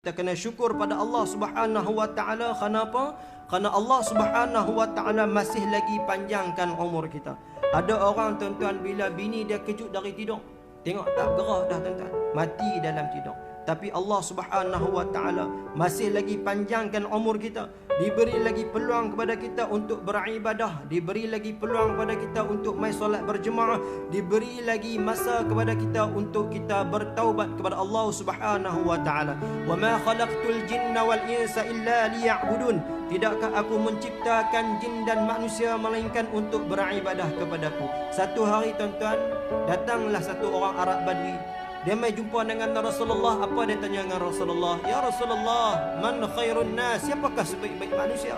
Kita kena syukur pada Allah Subhanahu wa taala. Kenapa? Kerana Allah Subhanahu wa taala masih lagi panjangkan umur kita. Ada orang tuan-tuan, bila bini dia kejut dari tidur, tengok tak gerah dah tuan-tuan, mati dalam tidur. Tapi Allah Subhanahu wa taala masih lagi panjangkan umur kita. Diberi lagi peluang kepada kita untuk beribadah, diberi lagi peluang kepada kita untuk mai solat berjemaah, diberi lagi masa kepada kita untuk kita bertaubat kepada Allah Subhanahu wa taala. Wa ma khalaqtul jinna wal insa illa liya'budun. Tidakkah aku menciptakan jin dan manusia melainkan untuk beribadah kepadaku. Satu hari tuan-tuan, datanglah satu orang Arab Badui. Dia mai jumpa dengan Rasulullah. Apa dia tanya dengan Rasulullah? Ya Rasulullah, man khairun nas? Siapakah sebaik-baik manusia?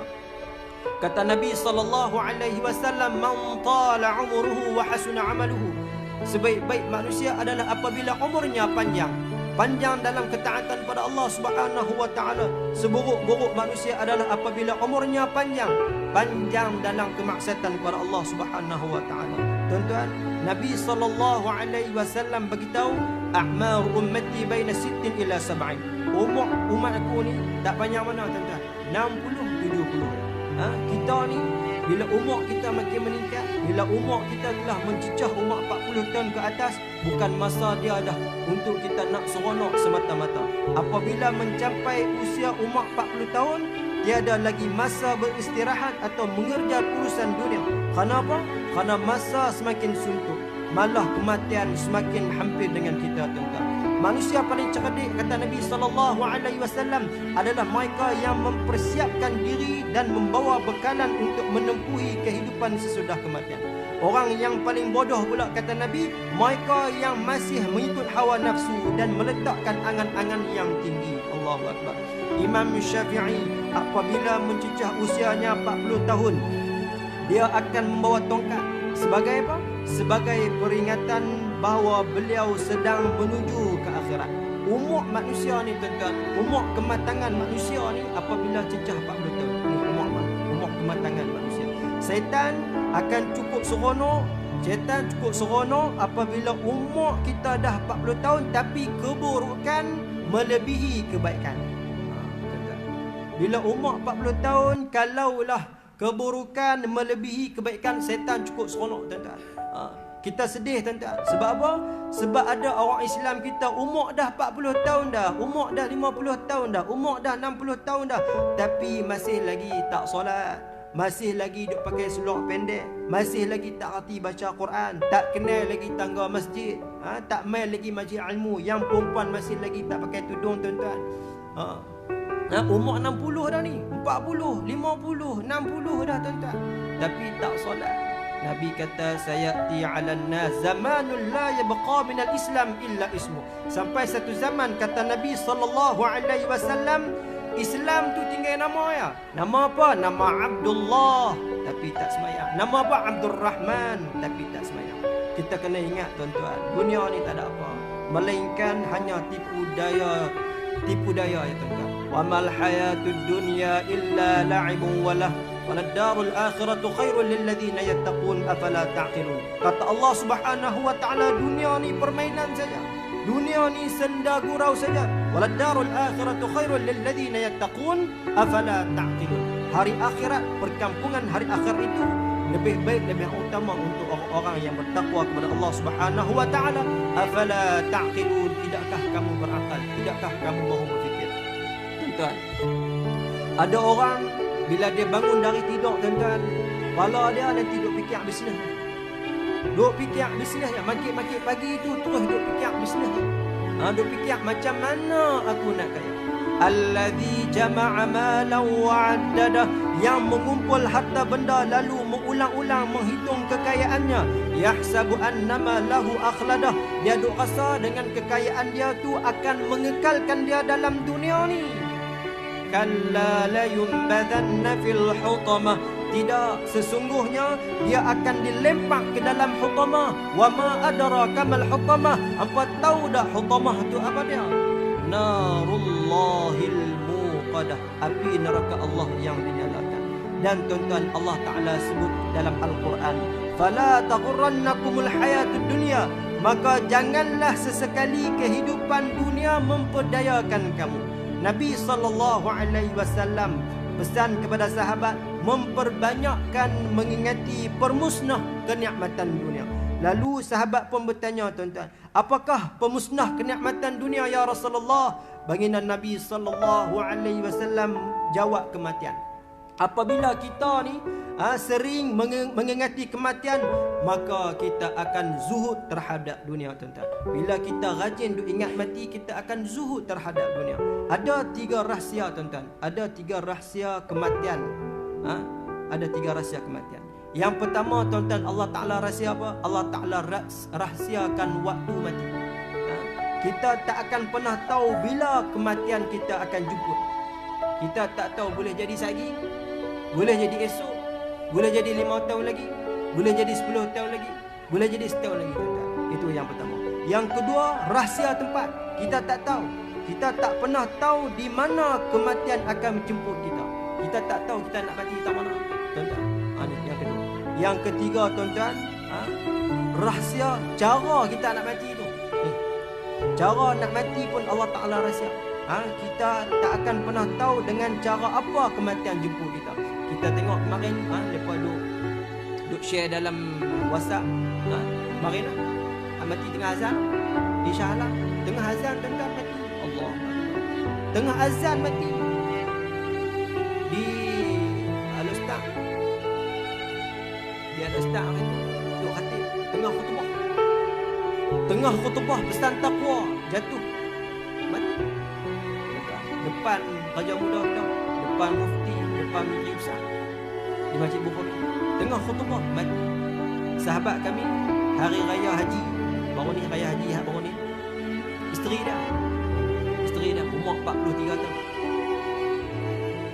Kata Nabi SAW, man tala umuruhu wa hasuna amaluhu. Sebaik-baik manusia adalah apabila umurnya panjang. Panjang dalam ketaatan pada Allah Subhanahu wa taala. Seburuk-buruk manusia adalah apabila umurnya panjang. Panjang dalam kemaksiatan kepada Allah Subhanahu wa taala. Tuan-tuan, Nabi SAW beritahu, a'mar ummati baina 60 ila 70. Umur umat aku ni tak panjang mana tuan-tuan, 60 70. Kita ni bila umur kita makin meningkat, bila umur kita telah mencecah umur 40 tahun ke atas, bukan masa dia dah untuk kita nak seronok semata-mata. Apabila mencapai usia umur 40 tahun, tiada lagi masa beristirahat atau mengerja urusan dunia. Kenapa? Kerana masa semakin suntuk, malah kematian semakin hampir dengan kita tuan-tuan. Manusia paling cerdik, kata Nabi SAW, adalah mereka yang mempersiapkan diri dan membawa bekalan untuk menempuhi kehidupan sesudah kematian. Orang yang paling bodoh pula, kata Nabi, mereka yang masih mengikut hawa nafsu dan meletakkan angan-angan yang tinggi. Allahu Akbar. Imam Syafi'i apabila mencecah usianya 40 tahun, dia akan membawa tongkat. Sebagai apa? Sebagai peringatan bahawa beliau sedang menuju ke akhirat. Umur manusia ni tuan-tuan, umur kematangan manusia ni apabila cecah 40 tahun. Ini umur kematangan manusia. Syaitan akan cukup seronok. Syaitan cukup seronok apabila umur kita dah 40 tahun tapi keburukan melebihi kebaikan. Bila umur 40 tahun, kalaulah keburukan melebihi kebaikan, syaitan cukup seronok tuan-tuan. Kita sedih tuan-tuan. Sebab apa? Sebab ada orang Islam kita umur dah 40 tahun dah, umur dah 50 tahun dah, umur dah 60 tahun dah, tapi masih lagi tak solat, masih lagi duk pakai seluar pendek, masih lagi tak reti baca Quran, tak kenal lagi tangga masjid, tak main lagi majlis ilmu. Yang perempuan masih lagi tak pakai tudung tuan-tuan. Umur 60 dah ni, 40, 50, 60 dah tuan-tuan, tapi tak solat. Nabi kata, sayati 'alan nas zamanun la yabqa min al-islam illa ismu. Sampai satu zaman, kata Nabi SAW, Islam tu tinggal nama ya. Nama apa? Nama Abdullah, tapi tak semayang. Nama apa? Abdul Rahman, tapi tak semayang. Kita kena ingat tuan-tuan, dunia ni tak ada apa, melainkan hanya tipu daya ya tuan-tuan. Wa mal hayatud dunya illa la'ibun wa lahu walad darul akhiratu khairul lil ladzina yattaqun afala ta'qilun. Kata Allah Subhanahu wa taala, dunia ni permainan saja, dunia ni senda gurau saja. Walad darul akhiratu khairul lil ladzina yattaqun afala ta'qilun. Hari akhirat, perkampungan hari akhir itu lebih baik, lebih utama untuk orang-orang yang bertakwa kepada Allah Subhanahu wa taala. Afala ta'qilun. Tidakkah kamu berakal? Tidakkah kamu mahu berfikir? Tuan-tuan, ada orang bila dia bangun dari tidur tuan-tuan, kepala dia tidur fikir bisnes. Duk fikir bisnes ya, makit-makit pagi tu terus duk fikir bisnes. Duk fikir macam mana aku nak kaya. Allazi jama'a malan wa 'addadah, yang mengumpul harta benda lalu mengulang-ulang menghitung kekayaannya. Yahsabu annama lahu akhladah, dia duk rasa dengan kekayaan dia tu akan mengekalkan dia dalam dunia ni. Kalla la yunbadanna fil hutamah, tidak, sesungguhnya dia akan dilempar ke dalam hutamah. Wa ma adraka mal hutamah, apa tahu dah hutamah tu apa dia? Narullahil muqadah, api neraka Allah yang dinyalakan. Dan tuan-tuan, Allah Ta'ala sebut dalam Al-Quran, fala taghurrannakumul hayatud dunya, maka janganlah sesekali kehidupan dunia memperdayakan kamu. Nabi SAW pesan kepada sahabat memperbanyakkan mengingati permusnah kenikmatan dunia. Lalu sahabat pun bertanya, tuan-tuan, apakah pemusnah kenikmatan dunia ya Rasulullah? Baginda Nabi SAW jawab, kematian. Apabila kita ni sering mengingati kematian, maka kita akan zuhud terhadap dunia, tuan-tuan. Bila kita rajin duk ingat mati, kita akan zuhud terhadap dunia. Ada 3 rahsia, tuan-tuan. Ada 3 rahsia kematian. Ada 3 rahsia kematian. Yang pertama, tuan-tuan, Allah Ta'ala rahsia apa? Allah Ta'ala rahsiakan waktu mati. Kita tak akan pernah tahu bila kematian kita akan jemput. Kita tak tahu, boleh jadi sehari, boleh jadi esok, boleh jadi 5 tahun lagi, boleh jadi 10 tahun lagi, boleh jadi setahun lagi, tuan-tuan. Itu yang pertama. Yang kedua, rahsia tempat. Kita tak tahu. Kita tak pernah tahu di mana kematian akan menjemput kita. Kita tak tahu kita nak mati tak mana, tuan-tuan. Ini yang kedua. Yang ketiga, tuan-tuan, rahsia cara kita nak mati tu. Cara nak mati pun Allah Ta'ala rahsia. Kita tak akan pernah tahu dengan cara apa kematian jemput kita. Kita tengok kemarin, lepas duk share dalam WhatsApp, kemarin mati tengah azan. InsyaAllah tengah azan, tuan-tuan, mati. Allah, tengah azan mati. Di Al-Ustaz, duk khatib tengah khutbah pesan taqwa, jatuh mati depan Raja Muda kita, depan Mufti, depan Menteri Besar di Masjid Bukhari, tengah khutbah mati. Sahabat kami hari raya haji baru ni, isteri dah umur 43 tahun.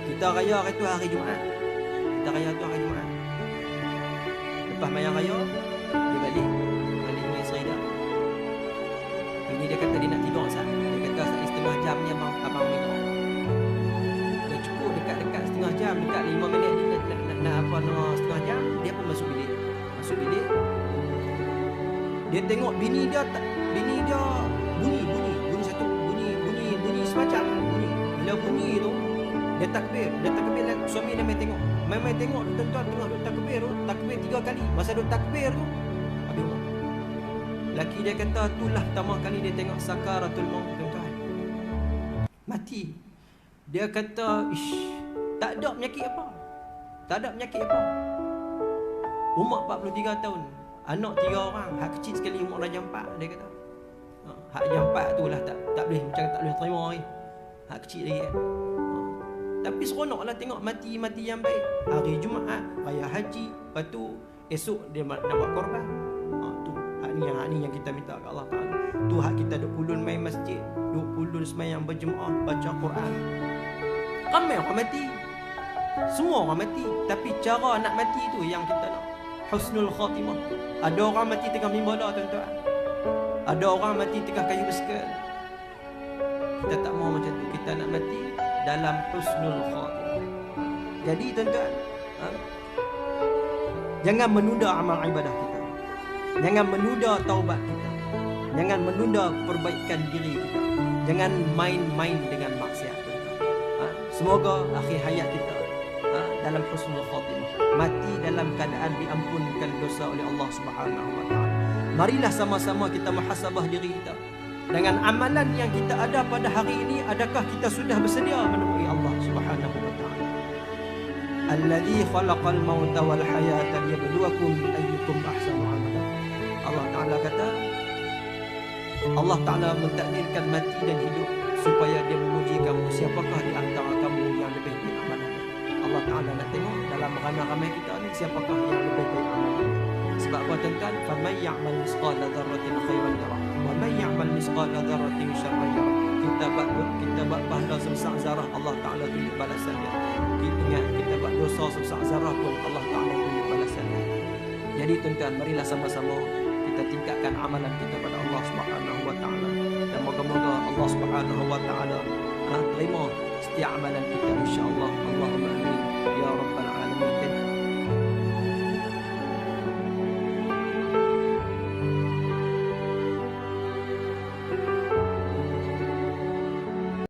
Kita raya itu hari Jumaat. Lepas mayang raya, dia balik dengan isteri dia. Bini dia kata dia nak tidur sah. Dia kata setengah jam ni abang minum. Dah cukup dekat setengah jam, dekat 5 minit ni nak setengah jam, dia pun masuk bilik. Dia tengok bini dia bunyi satu, bunyi semacam bunyi. Bila bunyi tu, dia takbir lah. Suami dia main tengok tuan-tuan, tengok duk takbir 3 kali. Masa duk takbir tu, habis umur. Laki dia kata itulah pertama kali dia tengok sakaratul maut, tuan-tuan. Mati. Dia kata, tak ada penyakit apa. Umur 43 tahun. Anak 3 orang, hak kecil sekali umur Raja 4, dia kata. Hak Raja 4 tu lah tak boleh, macam tak boleh terima lagi. Hak kecil lagi kan. Tapi seronoklah tengok mati yang baik. Hari Jumaat, raya haji, lepas tu esok dia nak buat korban. Tu hak ni yang kita minta kat Allah Ta'ala. Tu hak kita duk pulun main masjid, duk pulun sembahyang berjemaah, baca Quran. Ramai orang mati. Semua orang mati, tapi cara nak mati tu yang kita nak. Husnul khatimah. Ada orang mati tengah mimbar, tuan-tuan. Ada orang mati tengah kayu basikal. Kita tak mau macam tu. Kita nak mati dalam husnul khatimah. Jadi tuan-tuan, jangan menunda amal ibadah kita. Jangan menunda taubat kita. Jangan menunda perbaikan diri kita. Jangan main-main dengan maksiat, tuan-tuan. Semoga akhir hayat kita dalam husnul khatimah, mati dalam keadaan diampunkan dosa oleh Allah Subhanahu wa taala. Marilah sama-sama kita muhasabah diri kita. Dengan amalan yang kita ada pada hari ini, adakah kita sudah bersedia menemui Allah Subhanahu wa taala? Alladzi khalaqal mauta wal hayata liyabluwakum ayyukum ahsanu amala. Allah Taala kata, Allah Taala mentakdirkan mati dan hidup supaya dia menguji kamu, siapakah di antara kamu yang lebih baik amalan. Allah Taala nak tengok dalam ramai-ramai kita ni siapakah yang lebih baik amalan. Sebab apa, tuan-tuan? Faman ya'mal misqala dzarratin khairan yarah wa man ya'mal misqala dzarratin syarran yarah. Kita buat pahala sebesar zarah, Allah Taala tunjuk balasannya. Kita ingat, kita buat dosa sebesar zarah pun Allah Taala tunjuk balasannya. Jadi tuan-tuan, marilah sama-sama kita tingkatkan amalan kita pada Allah Subhanahu wa taala, dan moga-moga Allah Subhanahu wa taala terima setiap amalan kita, insya-Allah. Allahumma amin ya rabbal alamin.